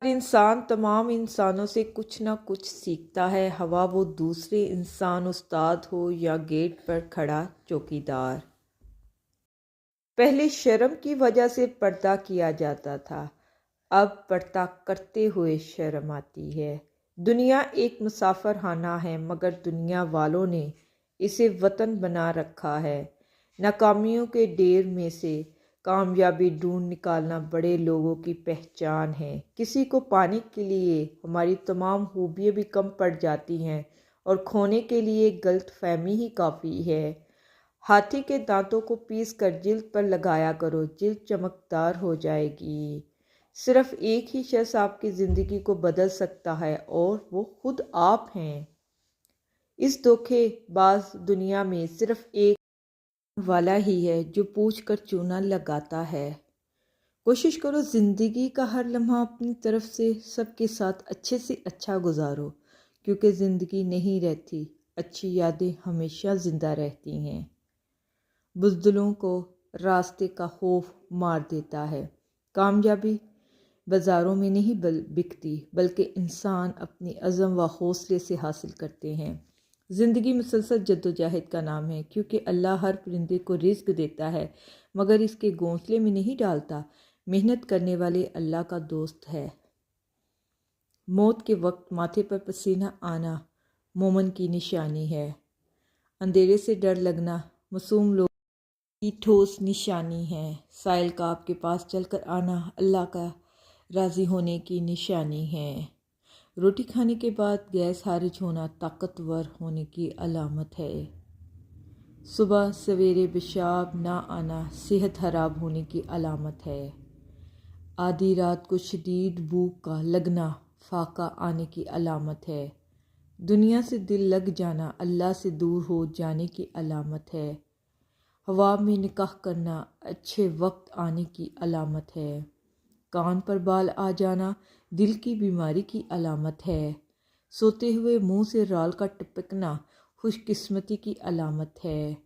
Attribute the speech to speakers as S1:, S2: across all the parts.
S1: हर इंसान तमाम इंसानों से कुछ ना कुछ सीखता है, हवा वो दूसरे इंसान उस्ताद हो या गेट पर खड़ा चौकीदार। पहले शर्म की वजह से पर्दा किया जाता था, अब पर्दा करते हुए शर्म आती है। दुनिया एक मुसाफिरखाना है, मगर दुनिया वालों ने इसे वतन बना रखा है। नाकामियों के ढेर में से कामयाबी ढूंढ निकालना बड़े लोगों की पहचान है। किसी को पाने के लिए हमारी तमाम खूबियाँ भी कम पड़ जाती हैं और खोने के लिए गलत फहमी ही काफ़ी है। हाथी के दांतों को पीस कर जिल्द पर लगाया करो, जिल्द चमकदार हो जाएगी। सिर्फ एक ही शख्स आपकी ज़िंदगी को बदल सकता है और वो खुद आप हैं। इस धोखेबाज दुनिया में सिर्फ एक वाला ही है जो पूछ कर चूना लगाता है। कोशिश करो ज़िंदगी का हर लम्हा अपनी तरफ से सबके साथ अच्छे से अच्छा गुजारो, क्योंकि ज़िंदगी नहीं रहती, अच्छी यादें हमेशा ज़िंदा रहती हैं। बुज़दिलों को रास्ते का खौफ मार देता है। कामयाबी बाज़ारों में नहीं बिकती, बल्कि इंसान अपनी अज़म व हौसले से हासिल करते हैं। ज़िंदगी मुसलसल जद्दोजहद का नाम है, क्योंकि अल्लाह हर परिंदे को रिज़्क देता है मगर इसके घोंसले में नहीं डालता। मेहनत करने वाले अल्लाह का दोस्त है। मौत के वक्त माथे पर पसीना आना मोमन की निशानी है। अंधेरे से डर लगना मासूम लोग की ठोस निशानी है। साइल का आपके पास चलकर आना अल्लाह का राज़ी होने की निशानी है। रोटी खाने के बाद गैस खारिज होना ताकतवर होने की अलामत है। सुबह सवेरे पेशाब ना आना सेहत खराब होने की अलामत है। आधी रात को शदीद भूख का लगना फाका आने की अलामत है। दुनिया से दिल लग जाना अल्लाह से दूर हो जाने की अलामत है। हवा में निकाह करना अच्छे वक्त आने की अलामत है। कान पर बाल आ जाना दिल की बीमारी की अलामत है। सोते हुए मुंह से राल का टपकना खुशकिस्मती की अलामत है।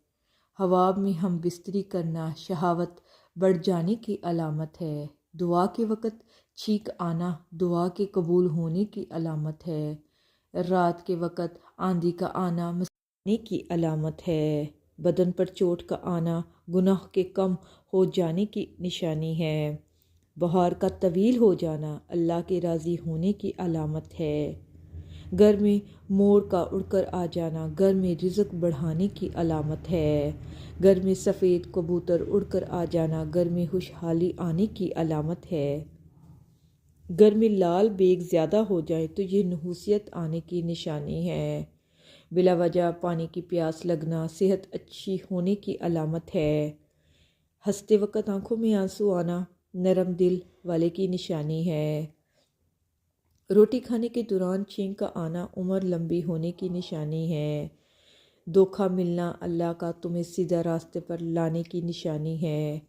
S1: हवा में हम बिस्तरी करना शहावत बढ़ जाने की अलामत है। दुआ के वक़्त छींक आना दुआ के कबूल होने की अलामत है। रात के वक़्त आंधी का आना मसने की अलामत है। बदन पर चोट का आना गुनाह के कम हो जाने की निशानी है। बहार का तवील हो जाना अल्लाह के राज़ी होने की अलामत है। घर में मोर का उड़कर आ जाना घर में रिज़्क बढ़ाने की अलामत है। घर में सफ़ेद कबूतर उड़कर आ जाना घर में खुशहाली आने की अलामत है। घर में लाल बेग ज़्यादा हो जाए तो ये नहूसियत आने की निशानी है। बिला वजह पानी की प्यास लगना सेहत अच्छी होने की अलामत है। हंसते वक़्त आंखों में आंसू आना नरम दिल वाले की निशानी है। रोटी खाने के दौरान छींक का आना उम्र लंबी होने की निशानी है। धोखा मिलना अल्लाह का तुम्हें सीधा रास्ते पर लाने की निशानी है।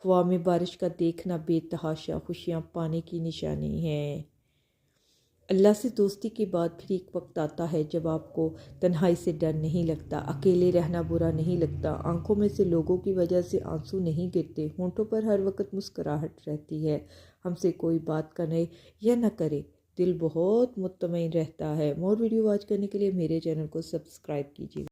S1: हवा में बारिश का देखना बेतहाशा खुशियाँ पाने की निशानी है। अल्लाह से दोस्ती के बाद फिर एक वक्त आता है जब आपको तन्हाई से डर नहीं लगता, अकेले रहना बुरा नहीं लगता, आंखों में से लोगों की वजह से आंसू नहीं गिरते, होंठों पर हर वक्त मुस्कुराहट रहती है। हमसे कोई बात करे या न करे दिल बहुत मुतमईन रहता है। मोर वीडियो वॉच करने के लिए मेरे चैनल को सब्सक्राइब कीजिए।